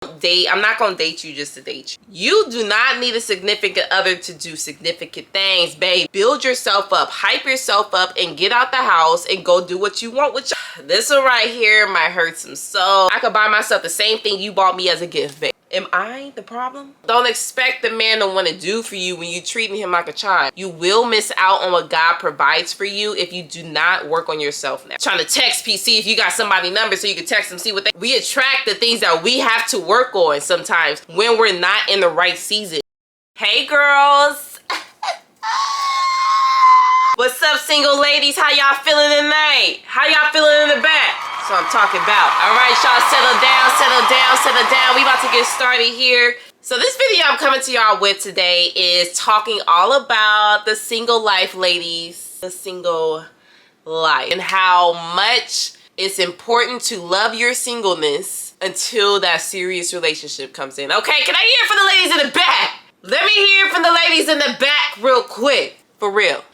I'm not gonna date you just to date you. You do not need a significant other to do significant things, babe. Build yourself up, hype yourself up, and get out the house and go do what you want with you. This one right here might hurt some soul. I could buy myself the same thing you bought me as a gift, babe. Am I the problem? Don't expect the man to want to do for you when you're treating him like a child. You will miss out on what God provides for you if you do not work on yourself now. Trying to text PC if you got somebody's number so you can text them, see what they... We attract the things that we have to work on sometimes when we're not in the right season. Hey girls. What's up, single ladies? How y'all feeling tonight? How y'all feeling in the back? That's what I'm talking about. All right, y'all, settle down, settle down, settle down. We about to get started here. So this video I'm coming to y'all with today is talking all about the single life, ladies. The single life. And how much it's important to love your singleness until that serious relationship comes in. Okay, can I hear from the ladies in the back? Let me hear from the ladies in the back real quick. For real.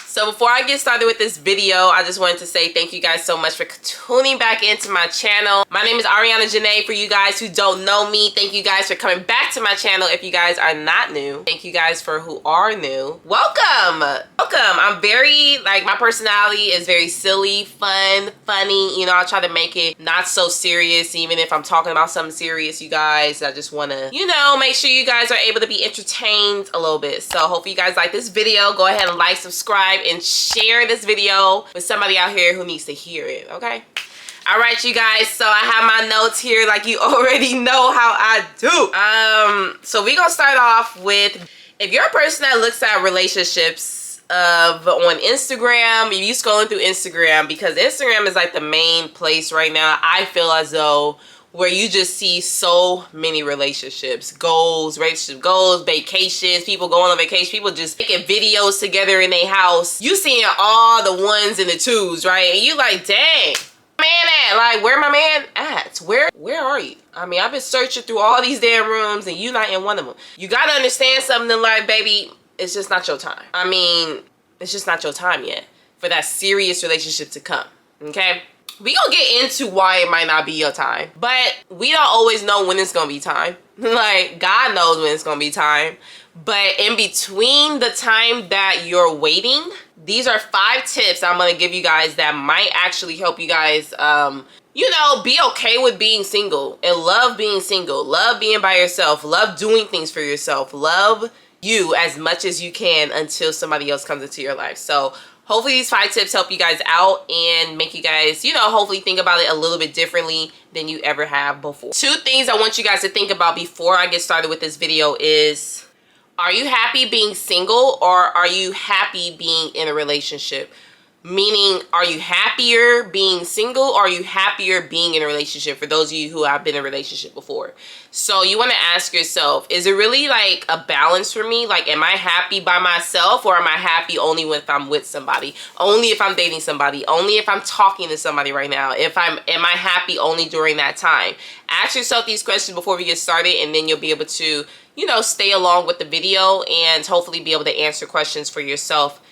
So before I get started with this video, I just wanted to say thank you guys so much for tuning back into my channel. My name is Ariana Janay. For you guys who don't know me, thank you guys for coming back to my channel. If you guys are not new, thank you guys for who are new. Welcome. Welcome. I'm very, my personality is very silly, fun, funny. You know, I try to make it not so serious, even if I'm talking about something serious, you guys. I just want to, you know, make sure you guys are able to be entertained a little bit. So hopefully you guys like this video. Go ahead and like, subscribe, and share this video with somebody out here who needs to hear it, okay? All right, you guys, so I have my notes here like you already know how I do. So we gonna start off with, if you're a person that looks at relationships on Instagram, if you scrolling through Instagram, because Instagram is like the main place right now, I feel as though, where you just see so many relationships, goals, relationship goals, vacations, people going on vacation, people just making videos together in their house. You seeing all the ones and the twos, right? And you like, dang, man at? Like, where my man at? Where are you? I mean, I've been searching through all these damn rooms and you not in one of them. You gotta understand something, like, baby, it's just not your time. I mean, it's just not your time yet for that serious relationship to come, okay? We gonna get into why it might not be your time, but we don't always know when it's gonna be time. Like, God knows when it's gonna be time. But in between the time that you're waiting, these are 5 tips I'm gonna give you guys that might actually help you guys, you know, be okay with being single and love being single, love being by yourself, love doing things for yourself, love you as much as you can until somebody else comes into your life. So hopefully these 5 tips help you guys out and make you guys, you know, hopefully think about it a little bit differently than you ever have before. 2 things I want you guys to think about before I get started with this video is, are you happy being single or are you happy being in a relationship? Meaning, are you happier being single or are you happier being in a relationship, for those of you who have been in a relationship before? So you want to ask yourself, is it really like a balance for me? Like, am I happy by myself or am I happy only if I'm with somebody? Only if I'm dating somebody? Only if I'm talking to somebody right now? Am I happy only during that time? Ask yourself these questions before we get started, and then you'll be able to, you know, stay along with the video and hopefully be able to answer questions for yourself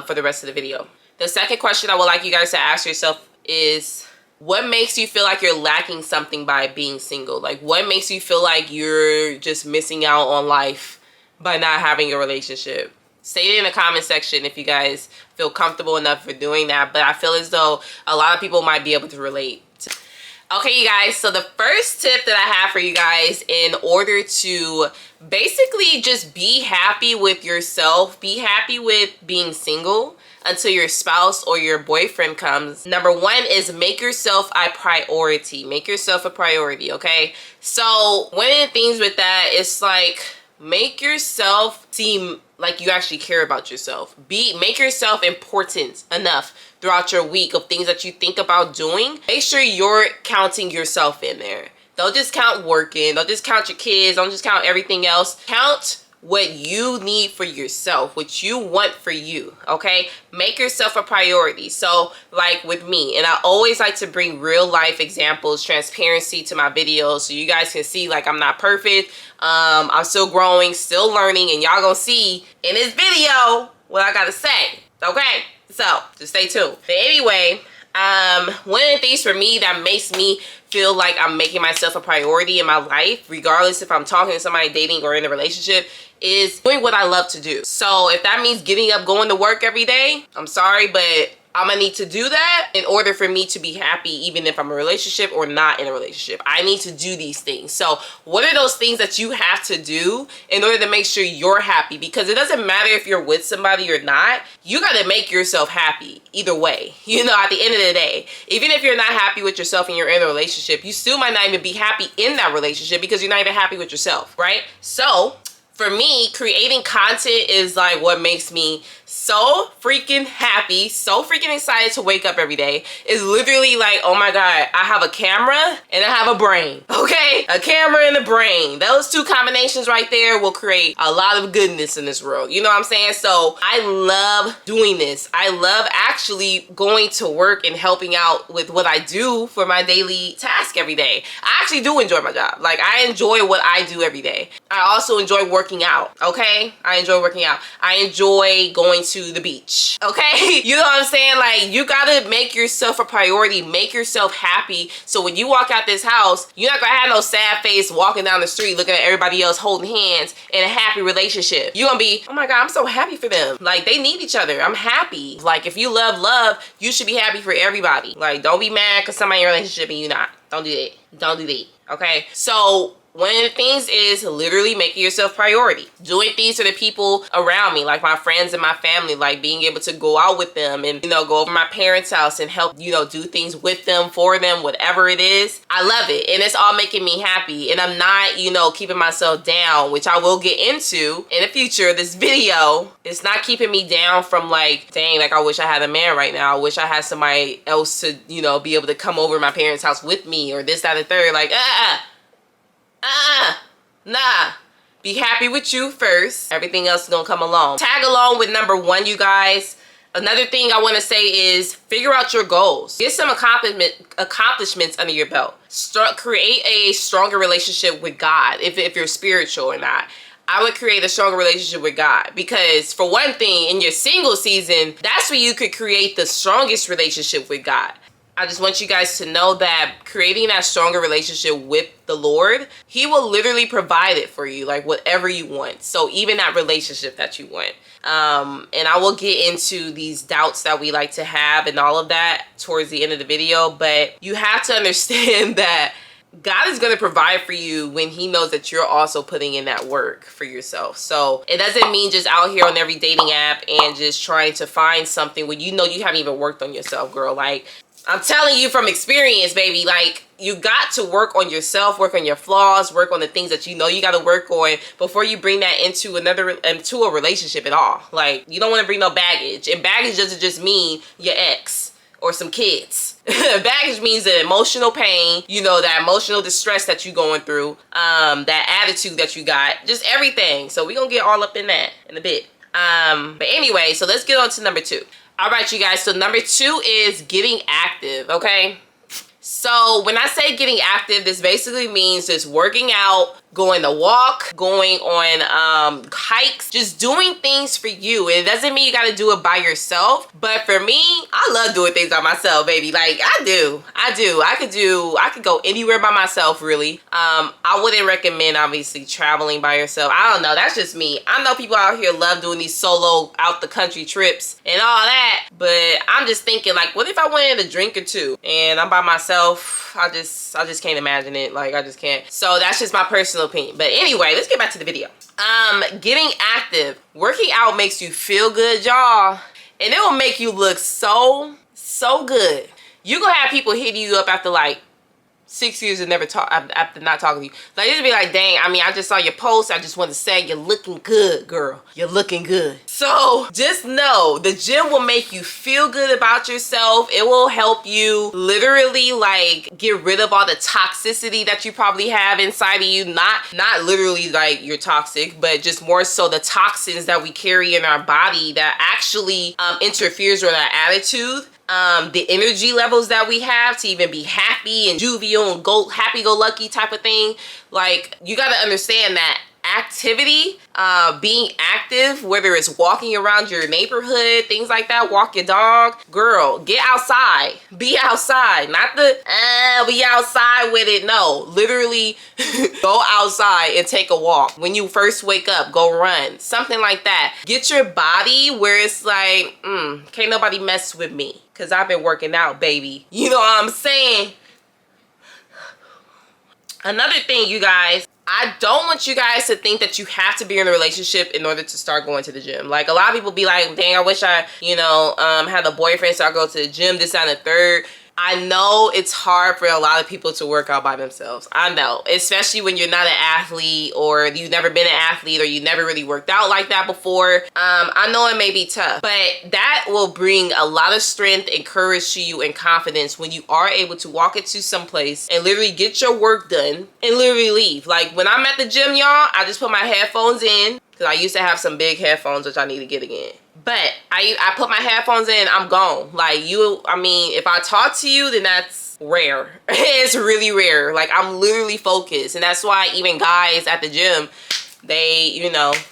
for the rest of the video. The second question I would like you guys to ask yourself is, what makes you feel like you're lacking something by being single? Like, what makes you feel like you're just missing out on life by not having a relationship? Say it in the comment section if you guys feel comfortable enough for doing that. But I feel as though a lot of people might be able to relate. Okay, you guys, so the first tip that I have for you guys in order to basically just be happy with yourself, be happy with being single until your spouse or your boyfriend comes. Number 1 is make yourself a priority. Make yourself a priority, okay? So one of the things with that is, like, make yourself seem like you actually care about yourself. Make yourself important enough throughout your week of things that you think about doing. Make sure you're counting yourself in there. Don't just count working. Don't just count your kids. Don't just count everything else. Count what you need for yourself, what you want for you, okay? Make yourself a priority. So, like with me, and I always like to bring real life examples, transparency to my videos so you guys can see, like, I'm not perfect. I'm still growing, still learning, and y'all gonna see in this video what I gotta say, okay? So, just stay tuned. But anyway, One of the things for me that makes me feel like I'm making myself a priority in my life, regardless if I'm talking to somebody, dating, or in a relationship, is doing what I love to do. So if that means getting up, going to work every day, I'm sorry, but I'm gonna need to do that in order for me to be happy, even if I'm in a relationship or not in a relationship. I need to do these things. So what are those things that you have to do in order to make sure you're happy? Because it doesn't matter if you're with somebody or not, you gotta make yourself happy either way. You know, at the end of the day, even if you're not happy with yourself and you're in a relationship, you still might not even be happy in that relationship because you're not even happy with yourself, right? So for me, creating content is like what makes me so freaking happy, so freaking excited to wake up every day. It's literally like, oh my God, I have a camera and I have a brain, okay? A camera and a brain. Those two combinations right there will create a lot of goodness in this world. You know what I'm saying? So I love doing this. I love actually going to work and helping out with what I do for my daily task every day. I actually do enjoy my job. Like, I enjoy what I do every day. I also enjoy working out, okay? I enjoy working out. I enjoy going to the beach, okay? You know what I'm saying? Like, you gotta make yourself a priority, make yourself happy, so when you walk out this house, you're not gonna have no sad face walking down the street looking at everybody else holding hands in a happy relationship. You're gonna be, oh my God, I'm so happy for them. Like, they need each other. I'm happy. Like, if you love love, you should be happy for everybody. Like, don't be mad because somebody in a relationship and you not. Don't do that. Don't do that, okay? So one of the things is literally making yourself priority. Doing things for the people around me, like my friends and my family, like being able to go out with them and, you know, go over my parents' house and help, you know, do things with them, for them, whatever it is. I love it. And it's all making me happy. And I'm not, you know, keeping myself down, which I will get into in the future. This video, it's not keeping me down from like, dang, like I wish I had a man right now. I wish I had somebody else to, you know, be able to come over to my parents' house with me or this, that, and the third. Like, nah. Be happy with you first. Everything else is gonna come along. Tag along with number one, you guys. Another thing I want to say is figure out your goals. Get some accomplishments under your belt. Create a stronger relationship with God, if you're spiritual or not. I would create a stronger relationship with God, because for one thing, in your single season, that's where you could create the strongest relationship with God. I just want you guys to know that creating that stronger relationship with the Lord, He will literally provide it for you, like whatever you want. So even that relationship that you want. And I will get into these doubts that we like to have and all of that towards the end of the video. But you have to understand that God is going to provide for you when He knows that you're also putting in that work for yourself. So it doesn't mean just out here on every dating app and just trying to find something when you know you haven't even worked on yourself, girl. Like, I'm telling you from experience, baby, like, you got to work on yourself, work on your flaws, work on the things that you know you got to work on before you bring that into a relationship at all. Like, you don't want to bring no baggage. And baggage doesn't just mean your ex or some kids. Baggage means the emotional pain, you know, that emotional distress that you're going through, that attitude that you got, just everything. So we're going to get all up in that in a bit. But anyway, so let's get on to number two. All right, you guys, so number two is getting active, okay? So when I say getting active, this basically means just working out, going to walk, going on hikes, just doing things for you. It doesn't mean you got to do it by yourself, but for me, I love doing things by myself, baby. Like, I do. I could go anywhere by myself, really. I wouldn't recommend, obviously, traveling by yourself. I don't know. That's just me. I know people out here love doing these solo out the country trips and all that, but I'm just thinking, like, what if I wanted a drink or two and I'm by myself? I just can't imagine it. Like, I just can't. So that's just my personal opinion. But anyway, let's get back to the video. Getting active. Working out makes you feel good, y'all. And it will make you look so good. You're gonna have people hitting you up after like 6 years and never talk after not talking to you. Like, just be like, dang, I mean, I just saw your post. I just want to say you're looking good, girl. You're looking good. So just know the gym will make you feel good about yourself. It will help you literally like get rid of all the toxicity that you probably have inside of you. Not literally like you're toxic, but just more so the toxins that we carry in our body that actually interferes with our attitude. The energy levels that we have to even be happy and jovial and happy-go-lucky type of thing. Like, you got to understand that activity, being active, whether it's walking around your neighborhood, things like that, walk your dog, girl, get outside, be outside, not the be outside with it. No, literally go outside and take a walk. When you first wake up, go run, something like that. Get your body where it's like, can't nobody mess with me because I've been working out, baby. You know what I'm saying? Another thing, you guys, I don't want you guys to think that you have to be in a relationship in order to start going to the gym. Like, a lot of people be like, dang, I wish I, had a boyfriend so I go to the gym, this, that, and the third. I know it's hard for a lot of people to work out by themselves. I know, especially when you're not an athlete or you've never been an athlete or you never really worked out like that before. I know it may be tough, but that will bring a lot of strength and courage to you and confidence when you are able to walk into some place and literally get your work done and literally leave. Like, when I'm at the gym, y'all, I just put my headphones in because I used to have some big headphones, which I need to get again. But I put my headphones in, I'm gone. Like, if I talk to you, then that's rare. It's really rare. Like, I'm literally focused. And that's why even guys at the gym, they,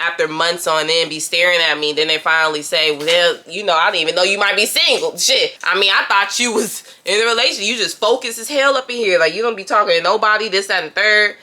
after months on end be staring at me. Then they finally say, well, I didn't even know you might be single. Shit. I thought you was in a relationship. You just focused as hell up in here. Like, you don't be talking to nobody, this, that, and third.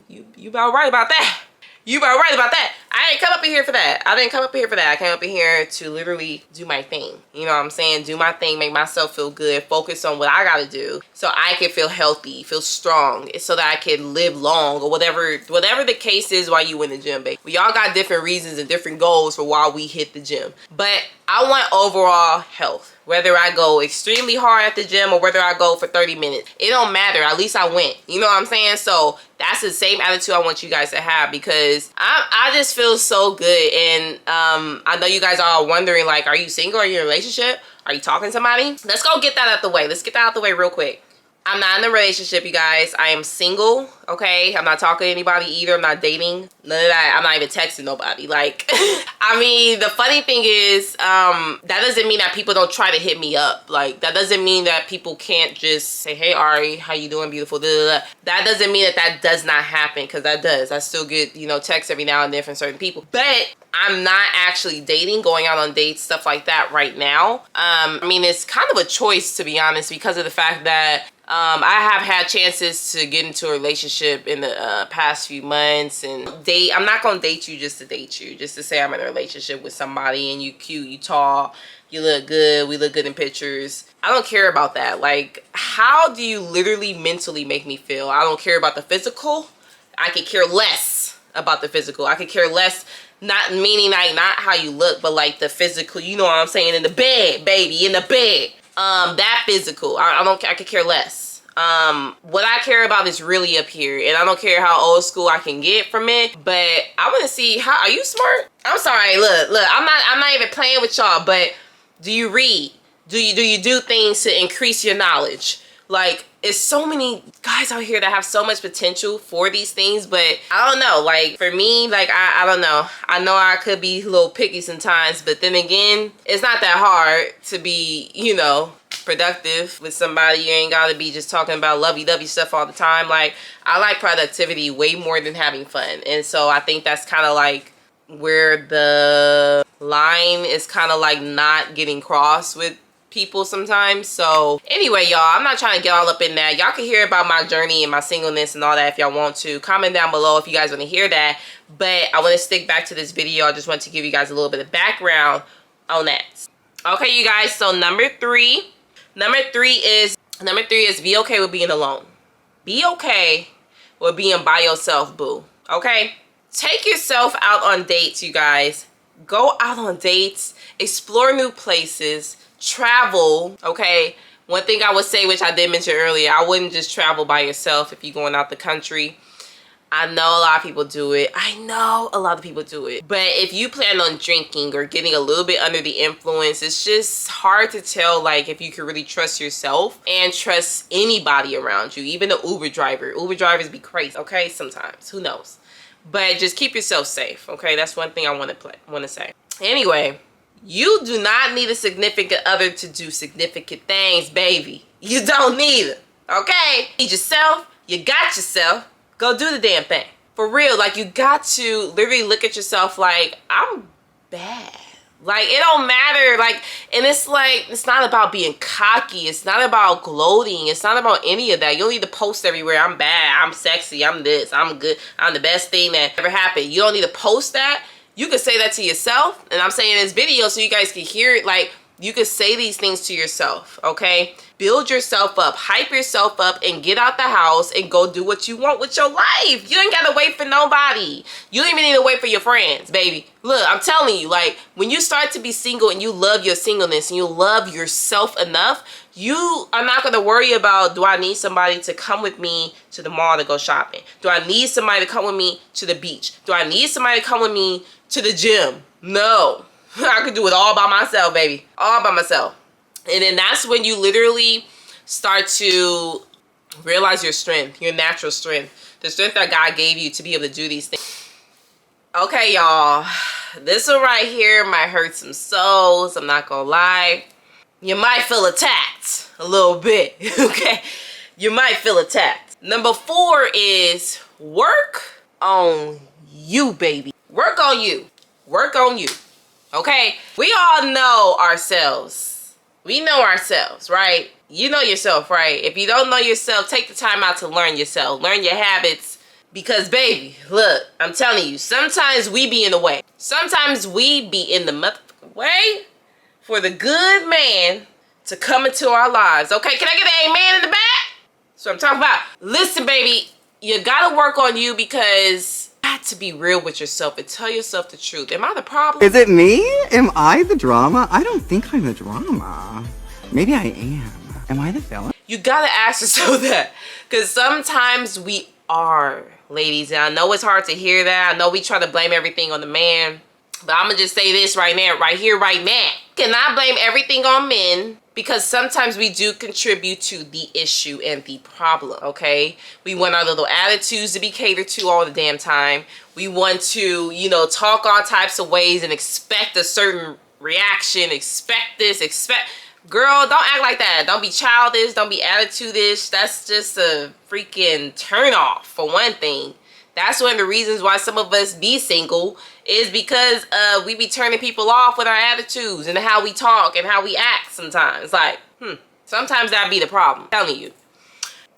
You about right about that. You about right about that. I didn't come up in here for that. I didn't come up in here for that. I came up in here to literally do my thing. You know what I'm saying? Do my thing, make myself feel good, focus on what I gotta do so I can feel healthy, feel strong, so that I can live long or whatever the case is while you in the gym, baby. We all got different reasons and different goals for why we hit the gym. But I want overall health. Whether I go extremely hard at the gym or whether I go for 30 minutes. It don't matter. At least I went. You know what I'm saying? So that's the same attitude I want you guys to have because I just feel so good. And I know you guys are all wondering, like, are you single? Are you in a relationship? Are you talking to somebody? Let's go get that out the way. Let's get that out the way real quick. I'm not in a relationship, you guys. I am single, okay? I'm not talking to anybody either. I'm not dating. None of that. I'm not even texting nobody. Like, the funny thing is, that doesn't mean that people don't try to hit me up. Like, that doesn't mean that people can't just say, hey, Ari, how you doing, beautiful? Da, da, da. That doesn't mean that does not happen, because that does. I still get, texts every now and then from certain people. But I'm not actually dating, going out on dates, stuff like that right now. It's kind of a choice, to be honest, because of the fact that I have had chances to get into a relationship in the past few months and date. I'm not gonna date you just to date you, just to say I'm in a relationship with somebody and you cute, you tall, you look good, we look good in pictures. I don't care about that. Like, how do you literally mentally make me feel? I don't care about the physical. I could care less about the physical. I could care less, not meaning like not how you look, but like the physical, you know what I'm saying, in the bed, baby, in the bed. That physical, I could care less. What I care about is really up here, and I don't care how old school I can get from it, but I want to see, how are you smart? I'm sorry, look, I'm not even playing with y'all, but do you read? Do you do things to increase your knowledge? Like, it's so many guys out here that have so much potential for these things, but I don't know. Like, for me, like, I don't know. I know I could be a little picky sometimes, but then again, it's not that hard to be, productive with somebody. You ain't gotta be just talking about lovey-dovey stuff all the time. Like, I like productivity way more than having fun. And so I think that's kind of like where the line is kind of like not getting crossed with people sometimes. So anyway, y'all, I'm not trying to get all up in that. Y'all can hear about my journey and my singleness and all that if y'all want to. Comment down below if you guys want to hear that. But I want to stick back to this video. I just want to give you guys a little bit of background on that. Okay, you guys, so number three is be okay with being alone. Be okay with being by yourself, boo. Okay? Take yourself out on dates, you guys. Go out on dates, explore new places, travel, okay? One thing I would say, which I did mention earlier, I wouldn't just travel by yourself if you're going out the country. I know a lot of people do it. But if you plan on drinking or getting a little bit under the influence, it's just hard to tell, like, if you can really trust yourself and trust anybody around you, even the Uber driver. Uber drivers be crazy, okay? Sometimes, who knows? But just keep yourself safe, okay? That's one thing I want to say. Anyway, you do not need a significant other to do significant things, baby. You don't need it, okay? You need yourself. You got yourself. Go do the damn thing. For real, like, you got to literally look at yourself like, I'm bad. Like, it don't matter. Like, and it's like, it's not about being cocky. It's not about gloating. It's not about any of that. You don't need to post everywhere, I'm bad, I'm sexy, I'm this, I'm good, I'm the best thing that ever happened. You don't need to post that. You can say that to yourself. And I'm saying in this video so you guys can hear it. Like, you can say these things to yourself, okay? Build yourself up, hype yourself up, and get out the house and go do what you want with your life. You ain't gotta wait for nobody. You don't even need to wait for your friends, baby. Look, I'm telling you, like, when you start to be single and you love your singleness and you love yourself enough, you are not gonna worry about, do I need somebody to come with me to the mall to go shopping? Do I need somebody to come with me to the beach? Do I need somebody to come with me to the gym? No. I could do it all by myself, baby. All by myself. And then that's when you literally start to realize your strength, your natural strength, the strength that God gave you to be able to do these things. Okay, y'all. This one right here might hurt some souls. I'm not gonna lie. You might feel attacked a little bit, okay? You might feel attacked. Number 4 is work on you, baby. Work on you. Work on you. Okay, we all know ourselves. We know ourselves, right? You know yourself, right? If you don't know yourself, take the time out to learn yourself. Learn your habits. Because, baby, look, I'm telling you, sometimes we be in the way. Sometimes we be in the motherfucking way for the good man to come into our lives. Okay, can I get an amen in the back? That's what I'm talking about. Listen, baby, you gotta work on you because you got to be real with yourself and tell yourself the truth. Am I the problem? Is it me? Am I the drama? I don't think I'm the drama. Maybe I am. Am I the villain? You gotta ask yourself that. Because sometimes we are, ladies. And I know it's hard to hear that. I know we try to blame everything on the man. But I'm gonna just say this right now, right here, right now. You cannot blame everything on men, because sometimes we do contribute to the issue and the problem, okay? We want our little attitudes to be catered to all the damn time. We want to, you know, talk all types of ways and expect a certain reaction, expect this, expect... Girl, don't act like that. Don't be childish, don't be attitude-ish. That's just a freaking turn off, for one thing. That's one of the reasons why some of us be single, is because we be turning people off with our attitudes and how we talk and how we act sometimes. Like, sometimes that be the problem. I'm telling you.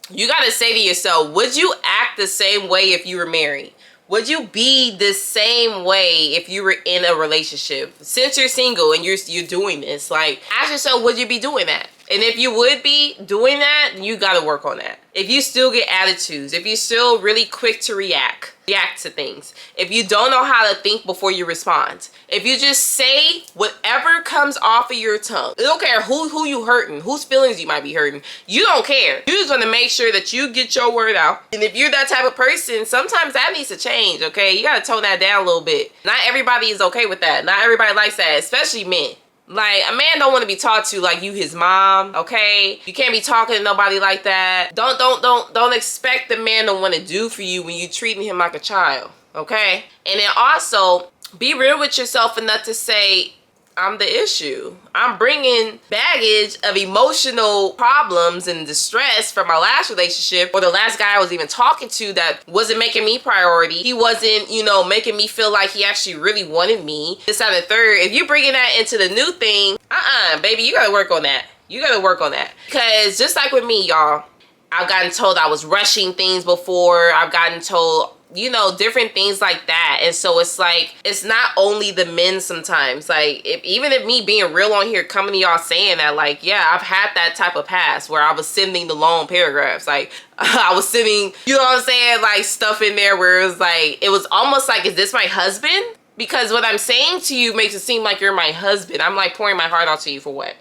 You gotta say to yourself, would you act the same way if you were married? Would you be the same way if you were in a relationship? Since you're single and you're doing this, like, ask yourself, would you be doing that? And if you would be doing that, you gotta work on that. If you still get attitudes, if you're still really quick to react to things, if you don't know how to think before you respond, if you just say whatever comes off of your tongue, it don't care who you hurting, whose feelings you might be hurting, you don't care. You just want to make sure that you get your word out. And if you're that type of person, sometimes that needs to change, okay? You gotta tone that down a little bit. Not everybody is okay with that. Not everybody likes that, especially men. Like, a man don't want to be talked to like you his mom, okay? You can't be talking to nobody like that. Don't expect the man to want to do for you when you treating him like a child, okay? And then also, be real with yourself enough to say, I'm the issue. I'm bringing baggage of emotional problems and distress from my last relationship, or the last guy I was even talking to that wasn't making me priority. He wasn't, you know, making me feel like he actually really wanted me. This, that, and the third. If you bringing that into the new thing, baby, you gotta work on that. You gotta work on that. Because just like with me, y'all, I've gotten told I was rushing things before. I've gotten told, you know, different things like that. And so it's like, it's not only the men sometimes. Like, even if me being real on here, coming to y'all saying that, like, yeah, I've had that type of past where I was sending the long paragraphs. Like, I was sending, you know what I'm saying, like, stuff in there where it was like, it was almost like, is this my husband? Because what I'm saying to you makes it seem like you're my husband. I'm like pouring my heart out to you for what?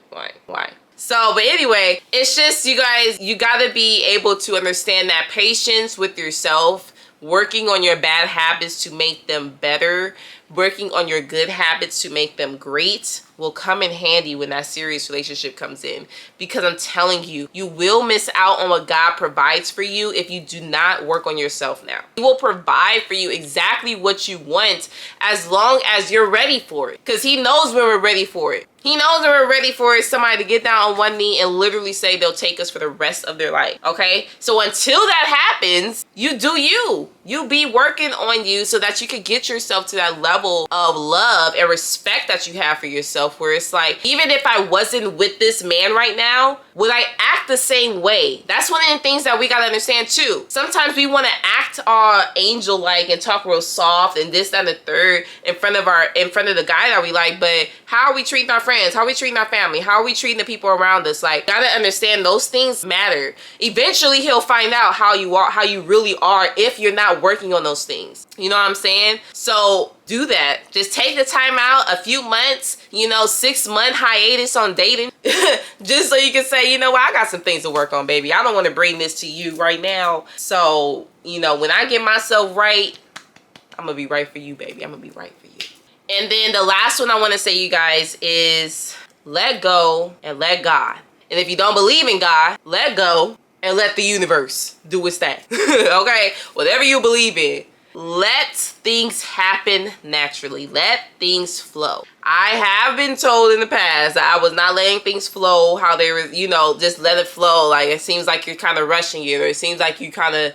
Why? So, but anyway, it's just, you guys, you gotta be able to understand that patience with yourself, working on your bad habits to make them better, working on your good habits to make them great will come in handy when that serious relationship comes in. Because I'm telling you, you will miss out on what God provides for you if you do not work on yourself now. He will provide for you exactly what you want as long as you're ready for it. Because he knows when we're ready for it. He knows when we're ready for it, somebody to get down on one knee and literally say they'll take us for the rest of their life, okay? So until that happens, you do you. You be working on you so that you can get yourself to that level of love and respect that you have for yourself, where it's like, even if I wasn't with this man right now, would I act the same way? That's one of the things that we gotta understand too. Sometimes we wanna act all angel-like and talk real soft and this, that, and the third in front of the guy that we like, but how are we treating our friends? How are we treating our family? How are we treating the people around us? Like, gotta understand those things matter. Eventually he'll find out how you are, how you really are, if you're not working on those things. You know what I'm saying? So do that. Just take the time out, a few months, 6-month hiatus on dating, just so you can say, you know what, I got some things to work on, baby. I don't want to bring this to you right now. So, when I get myself right, I'm gonna be right for you, baby. I'm gonna be right for you. And then the last one I want to say, you guys, is let go and let God. And if you don't believe in God, let go and let the universe do its thing. Okay? Whatever you believe in, let things happen naturally. Let things flow. I have been told in the past that I was not letting things flow how they were, just let it flow. Like, it seems like you're kind of rushing it, or it seems like you kind of,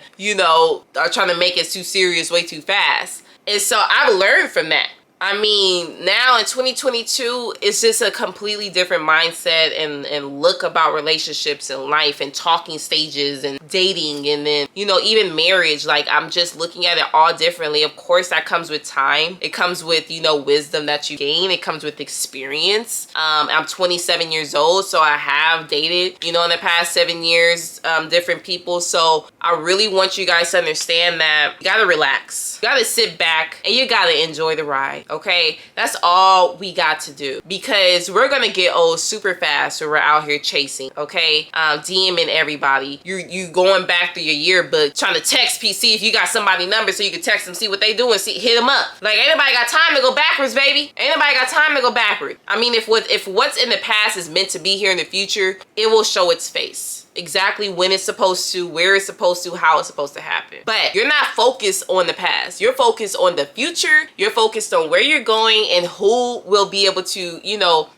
are trying to make it too serious way too fast. And so I've learned from that. I mean, now in 2022, it's just a completely different mindset and look about relationships and life and talking stages and dating, and then, even marriage. Like, I'm just looking at it all differently. Of course, that comes with time. It comes with, wisdom that you gain. It comes with experience. I'm 27 years old, so I have dated, in the past 7 years, different people. So I really want you guys to understand that you gotta relax. You gotta sit back and you gotta enjoy the ride. Okay, that's all we got to do, because we're gonna get old super fast when we're out here chasing. Okay, DMing everybody. You going back through your yearbook trying to text PC if you got somebody number so you can text them, see what they doing, hit them up. Like, ain't nobody got time to go backwards, baby. Ain't nobody got time to go backwards. I mean, if what's in the past is meant to be here in the future, it will show its face. Exactly when it's supposed to, where it's supposed to, how it's supposed to happen. But you're not focused on the past. You're focused on the future. You're focused on where you're going and who will be able to,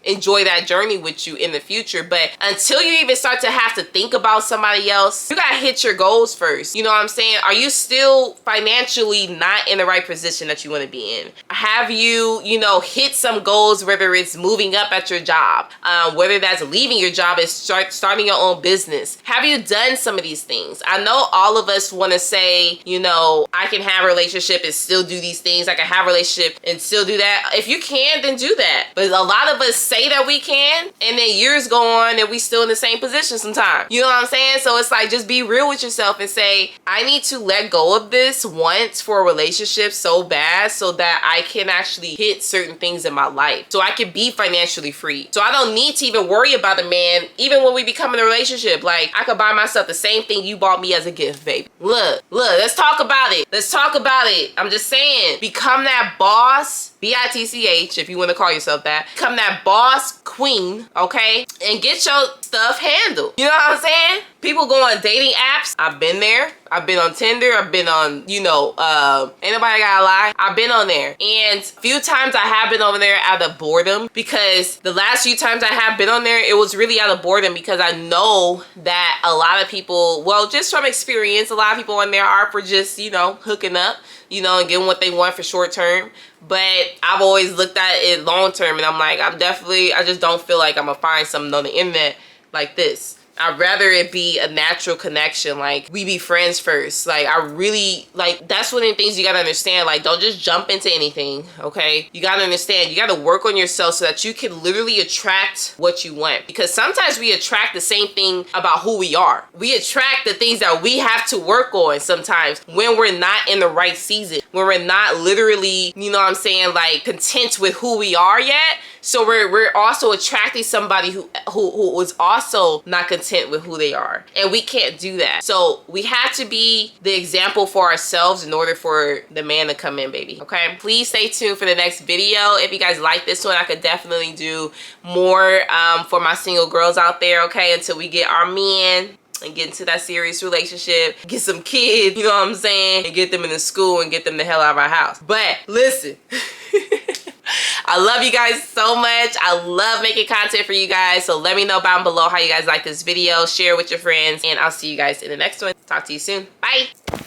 enjoy that journey with you in the future. But until you even start to have to think about somebody else, you gotta hit your goals first. You know what I'm saying? Are you still financially not in the right position that you want to be in? Have you, hit some goals, whether it's moving up at your job, whether that's leaving your job and starting your own business? Have you done some of these things? I know all of us want to say, I can have a relationship and still do these things. I can have a relationship and still do that. If you can, then do that. But a lot of us say that we can, and then years go on and we still in the same position sometimes. You know what I'm saying? So it's like, just be real with yourself and say, I need to let go of this once for a relationship so bad so that I can actually hit certain things in my life. So I can be financially free. So I don't need to even worry about a man, even when we become in a relationship. Like, I could buy myself the same thing you bought me as a gift, baby. Look, let's talk about it. Let's talk about it. I'm just saying, become that boss, B-I-T-C-H, if you want to call yourself that. Become that boss queen, okay? And get your stuff handled. You know what I'm saying? People go on dating apps. I've been there. I've been on Tinder. I've been on, ain't nobody gotta lie. I've been on there. And a few times I have been over there out of boredom, because the last few times I have been on there, it was really out of boredom, because I know that a lot of people, well, just from experience, a lot of people on there are for just, hooking up, and getting what they want for short term. But I've always looked at it long term, and I'm like, I just don't feel like I'm gonna find something on the internet like this. I'd rather it be a natural connection. Like, we be friends first. Like, I really, like, that's one of the things you gotta understand. Like, don't just jump into anything, okay? You gotta understand, you gotta work on yourself so that you can literally attract what you want. Because sometimes we attract the same thing about who we are. We attract the things that we have to work on sometimes when we're not in the right season. When we're not literally, like, content with who we are yet. So we're also attracting somebody who was also not content content with who they are. And we can't do that. So we have to be the example for ourselves in order for the man to come in, baby. Okay? Please stay tuned for the next video. If you guys like this one, I could definitely do more for my single girls out there, okay? Until we get our men and get into that serious relationship, get some kids, you know what I'm saying? And get them into school and get them the hell out of our house. But listen, I love you guys so much. I love making content for you guys. So let me know down below how you guys like this video. Share with your friends. And I'll see you guys in the next one. Talk to you soon. Bye.